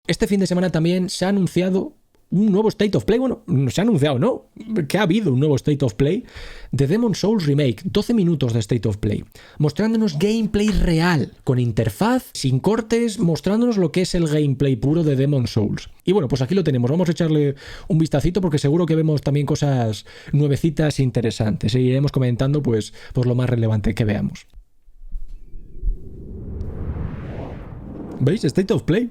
Este fin de semana también se ha anunciado un nuevo State of Play. Bueno, se ha anunciado, ¿no? Que ha habido un nuevo State of Play de DEMON'S SOULS REMAKE. 12 minutos de State of Play. Mostrándonos gameplay real, con interfaz, sin cortes, mostrándonos lo que es el gameplay puro de DEMON'S Souls. Y bueno, pues aquí lo tenemos. Vamos a echarle un vistacito porque seguro que vemos también cosas nuevecitas interesantes. E iremos comentando pues lo más relevante que veamos. ¿Veis? State of Play.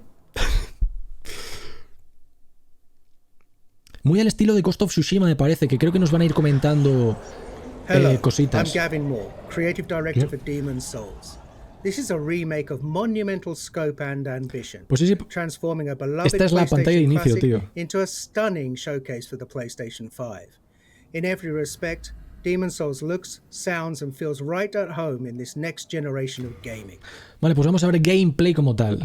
Muy al estilo de Ghost of Tsushima, me parece, que creo que nos van a ir comentando cositas. I'm Gavin Moore, Creative Director for DEMON'S Souls. This is a remake of monumental scope and ambition, Pues sí, transforming a beloved esta es la pantalla de inicio, tío. into a stunning showcase for the PlayStation 5. In every respect, DEMON'S Souls looks, sounds and feels right at home in this next generation of gaming. Vale, pues vamos a ver gameplay como tal.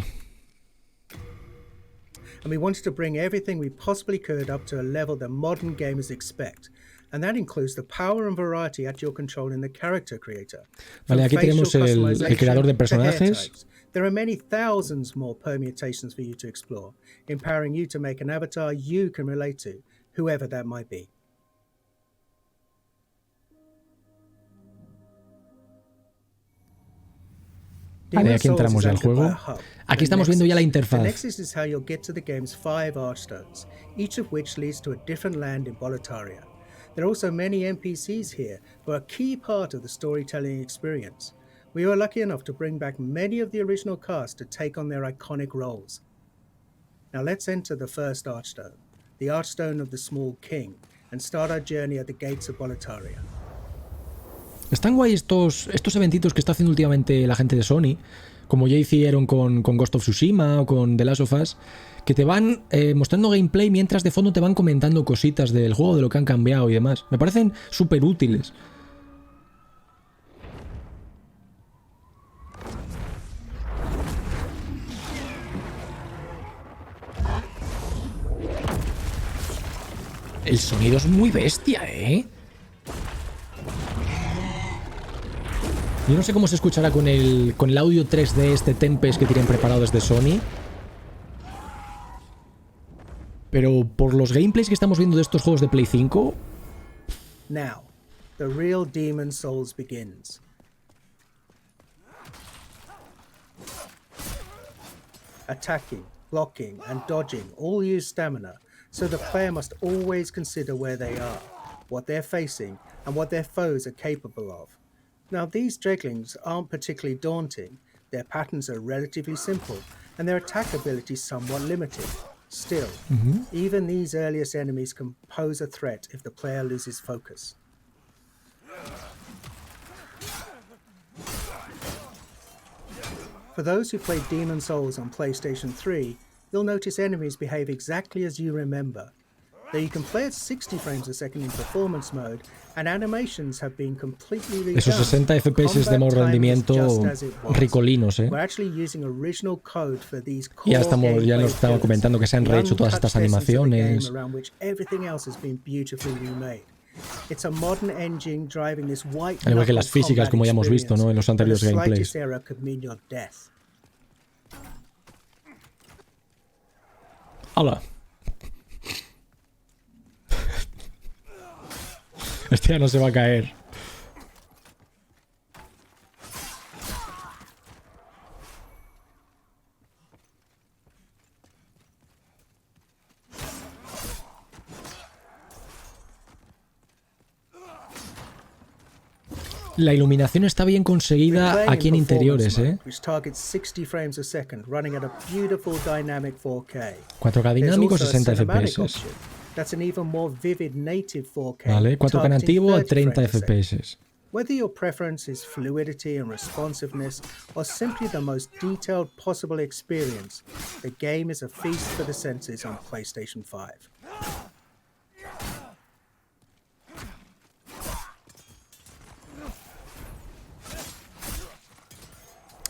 And we wanted to bring everything we possibly could up to a level that modern gamers expect. And that includes the power and variety at your control in the character creator. Vale, aquí tenemos el creador de personajes. There are many thousands more permutations for you to explore, empowering you to make an avatar you can relate to, whoever that might be. Vale, aquí entramos ya al juego. Aquí estamos viendo ya la interfaz. The Nexus is how you'll get to the game's 5 archstones, each of which leads to a different land in Boletaria. There are also many NPCs here who are a key part of the storytelling experience. We were lucky enough to bring back many of the original cast to take on their iconic roles. Now let's enter the first archstone, the archstone of the Small King, and start our journey at the gates of Boletaria. Están guay estos eventitos que está haciendo últimamente la gente de Sony, como ya hicieron con Ghost of Tsushima o con The Last of Us, que te van mostrando gameplay mientras de fondo te van comentando cositas del juego, de lo que han cambiado y demás. Me parecen súper útiles. El sonido es muy bestia, ¿eh? Yo no sé cómo se escuchará con el audio 3D este Tempest que tienen preparado desde Sony. Pero por los gameplays que estamos viendo de estos juegos de Play 5... Now, the real Demon's Souls begins. Attacking, blocking and dodging all use stamina, so the player must always consider where they are, what they're facing and what their foes are capable of. Now, these jugglings aren't particularly daunting, their patterns are relatively simple, and their attack ability somewhat limited. Still, even these earliest enemies can pose a threat if the player loses focus. For those who played Demon's Souls on PlayStation 3, you'll notice enemies behave exactly as you remember. Though you can play at 60 frames a second in performance mode, and animations have been completely redone. Esos 60 FPS de modo rendimiento ricolinos, ¿eh? We're actually using original code for these core ya nos estaba comentando que se han rehecho todas estas animaciones. Around which everything else has been beautifully remade. It's a modern engine driving this white al igual que las físicas, como ya hemos visto, ¿no? En los anteriores gameplays. ¡Hala! Este ya no se va a caer. La iluminación está bien conseguida aquí en interiores, ¿eh? 4K dinámico, 60 FPS. Vale, 4K nativo a 30 FPS. Whether your preference is fluidity and responsiveness or simply the most detailed possible experience, the game is a feast for the senses on PlayStation 5.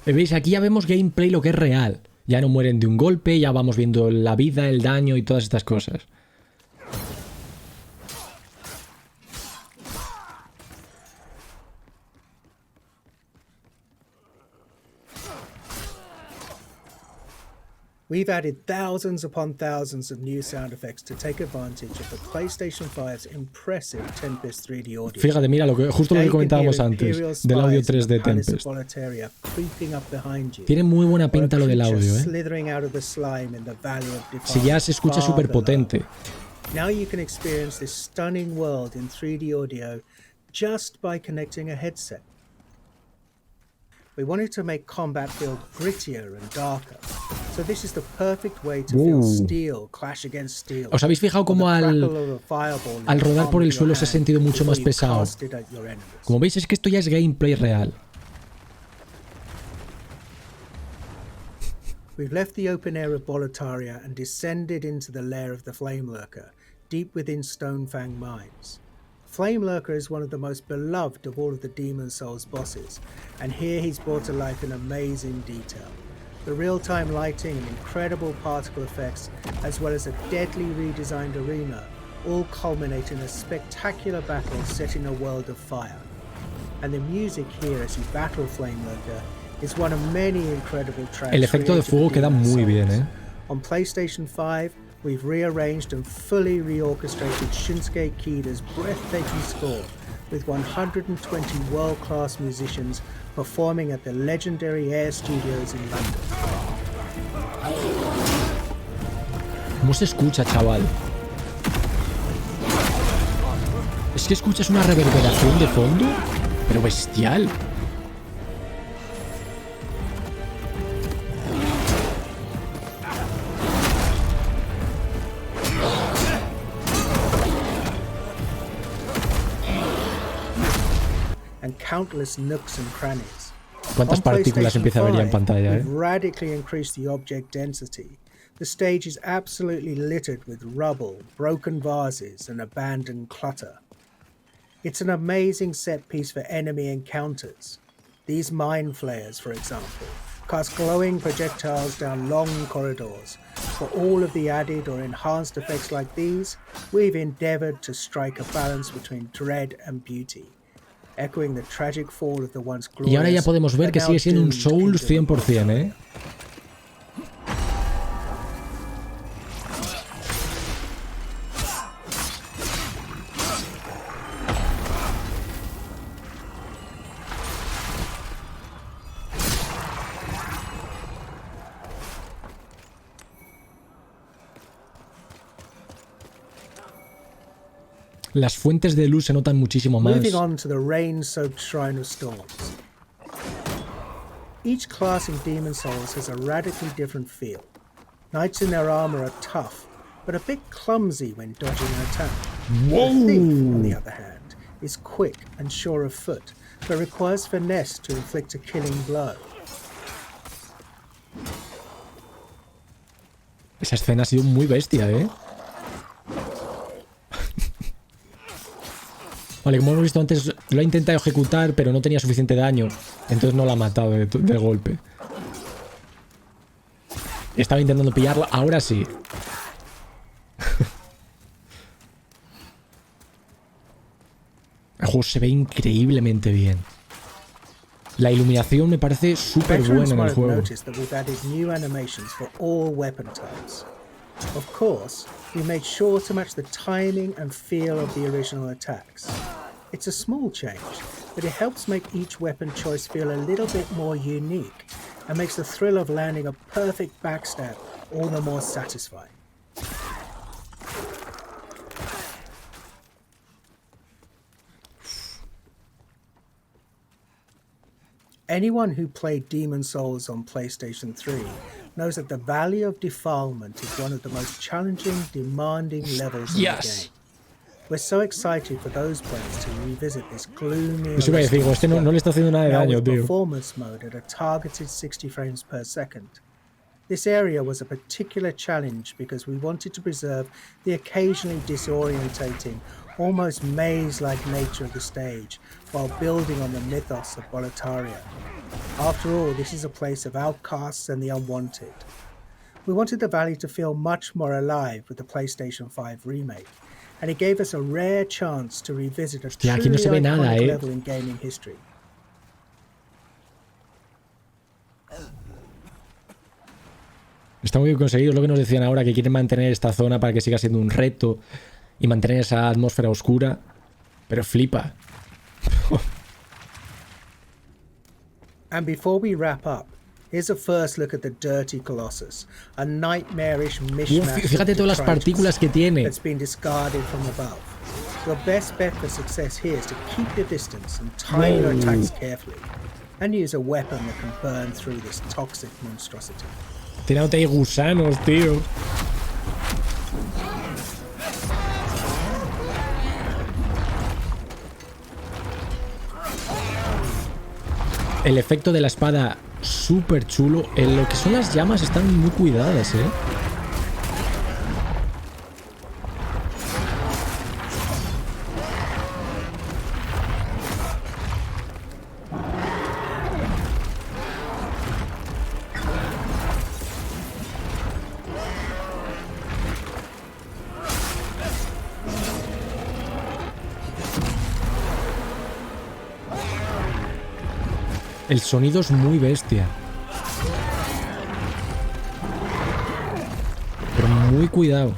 ¿Veis? Aquí ya vemos gameplay lo que es real. Ya no mueren de un golpe, ya vamos viendo la vida, el daño y todas estas cosas. We've added thousands upon thousands of new sound effects to take advantage of the PlayStation 5's impressive Tempest 3D audio. Fíjate, mira, justo lo que comentábamos antes del audio 3D Tempest. Tiene muy buena pinta lo del audio, ¿eh? Si ya se escucha súper potente. Now you can experience this stunning world in 3D audio just by connecting a headset. We wanted to make combat feel grittier and darker, so this is the perfect way to feel steel clash against steel. ¿Os habéis fijado cómo al rodar por el suelo se ha sentido mucho más pesado? Como veis, es que esto ya es gameplay real. We've left the open air of Boletaria and descended into the lair of the Flame Lurker, deep within Stonefang Mines. Flame Lurker is one of the most beloved of all of the Demon's Souls bosses, and here he's brought to life in amazing detail. The real-time lighting and incredible particle effects, as well as a deadly redesigned arena, all culminate in a spectacular battle set in a world of fire. And the music here as you battle Flame Lurker is one of many incredible tracks. El efecto de fuego queda muy bien, ¿eh? On PlayStation 5, we've rearranged and fully reorchestrated Shinsuke Kida's breathtaking score with 120 world-class musicians performing at the legendary Air Studios in London. ¿Cómo se escucha, chaval? Es que escuchas una reverberación de fondo, pero bestial. Countless nooks and crannies. ¿Cuántas partículas empieza a ver ya en pantalla, eh? We've radically increased the object density. The stage is absolutely littered with rubble, broken vases, and abandoned clutter. It's an amazing set piece for enemy encounters. These mine flares, for example, cast glowing projectiles down long corridors. For all of the added or enhanced effects like these, we've endeavored to strike a balance between dread and beauty. Echoing the tragic fall of the once glorious, y ahora ya podemos ver que sigue siendo un Souls 100%, ¿eh? Las fuentes de luz se notan muchísimo más. Moving on to the rain-soaked Shrine of Storms. Each class in Demon's Souls has a radically different feel. Knights in their armor are tough, but a bit clumsy when dodging an attack. Whoa. The Thief, on the other hand, is quick and sure of foot, but requires finesse to inflict a killing blow. Esa escena ha sido muy bestia, ¿eh? Vale, como hemos visto antes, lo ha intentado ejecutar, pero no tenía suficiente daño. Entonces no la ha matado de golpe. Estaba intentando pillarla, ahora sí. El juego se ve increíblemente bien. La iluminación me parece súper buena en el juego. Of course, we made sure to match the timing and feel of the original attacks. It's a small change, but it helps make each weapon choice feel a little bit more unique and makes the thrill of landing a perfect backstab all the more satisfying. Anyone who played Demon's Souls on PlayStation 3 knows that the Valley of Defilement is one of the most challenging, demanding levels in the game. We're so excited for those players to revisit this gloomy no le está haciendo nada de daño, tío. Performance mode at a targeted 60 frames per second. This area was a particular challenge because we wanted to preserve the occasionally disorientating, almost maze-like nature of the stage while building on the mythos of Boletaria. After all, this is a place of outcasts and the unwanted. We wanted the valley to feel much more alive with the PlayStation 5 remake, and it gave us a rare chance to revisit a truly iconic level in gaming history. Está muy bien conseguido. Es lo que nos decían ahora, que quieren mantener esta zona para que siga siendo un reto y mantener esa atmósfera oscura. Pero flipa. And before we wrap up, here's a first look at the dirty Colossus, a nightmarish mishmash Fíjate todas las partículas que tiene. that's been discarded from above. Your best bet for success here is to keep your distance and time your attacks carefully, and use a weapon that can burn through this toxic monstrosity. Tirándote ahí gusanos, tío. El efecto de la espada súper chulo. En lo que son las llamas están muy cuidadas, ¿eh? El sonido es muy bestia. Pero muy cuidado.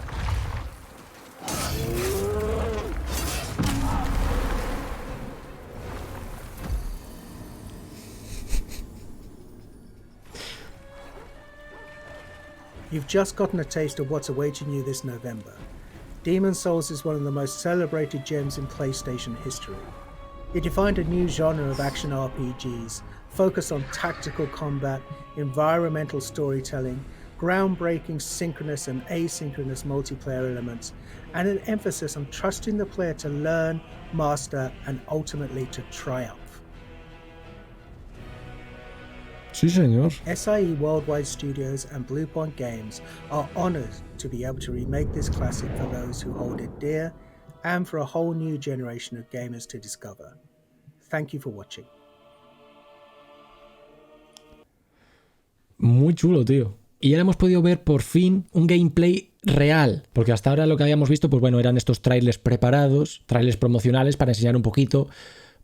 You've just gotten a taste of what's awaiting you this November. Demon's Souls is one of the most celebrated gems in PlayStation history. It defined a new genre of action RPGs, focused on tactical combat, environmental storytelling, groundbreaking synchronous and asynchronous multiplayer elements, and an emphasis on trusting the player to learn, master, and ultimately to triumph. Sí, señor. SIE Worldwide Studios and Bluepoint Games are honored to be able to remake this classic for those who hold it dear and for a whole new generation of gamers to discover. Thank you for watching. Muy chulo, tío. Y ahora hemos podido ver por fin un gameplay real, porque hasta ahora lo que habíamos visto, pues bueno, eran estos trailers preparados, trailers promocionales para enseñar un poquito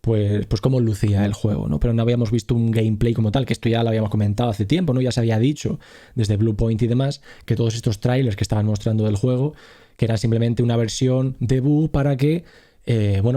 pues cómo lucía el juego, ¿no? Pero no habíamos visto un gameplay como tal, que esto ya lo habíamos comentado hace tiempo, ¿no? Ya se había dicho desde Bluepoint y demás que todos estos trailers que estaban mostrando del juego, que eran simplemente una versión debut para que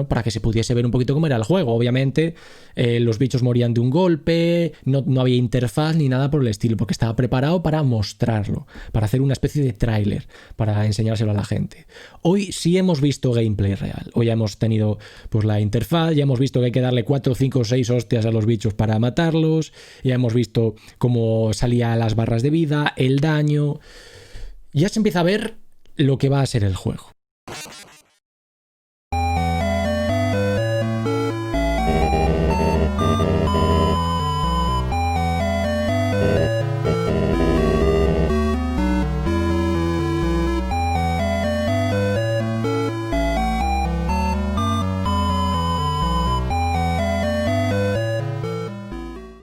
para que se pudiese ver un poquito cómo era el juego. Obviamente los bichos morían de un golpe, no había interfaz ni nada por el estilo, porque estaba preparado para mostrarlo, para hacer una especie de tráiler, para enseñárselo a la gente. Hoy sí hemos visto gameplay real. Hoy ya hemos tenido pues la interfaz, ya hemos visto que hay que darle 4, 5, 6 hostias a los bichos para matarlos, ya hemos visto cómo salían las barras de vida, el daño. Ya se empieza a ver lo que va a ser el juego.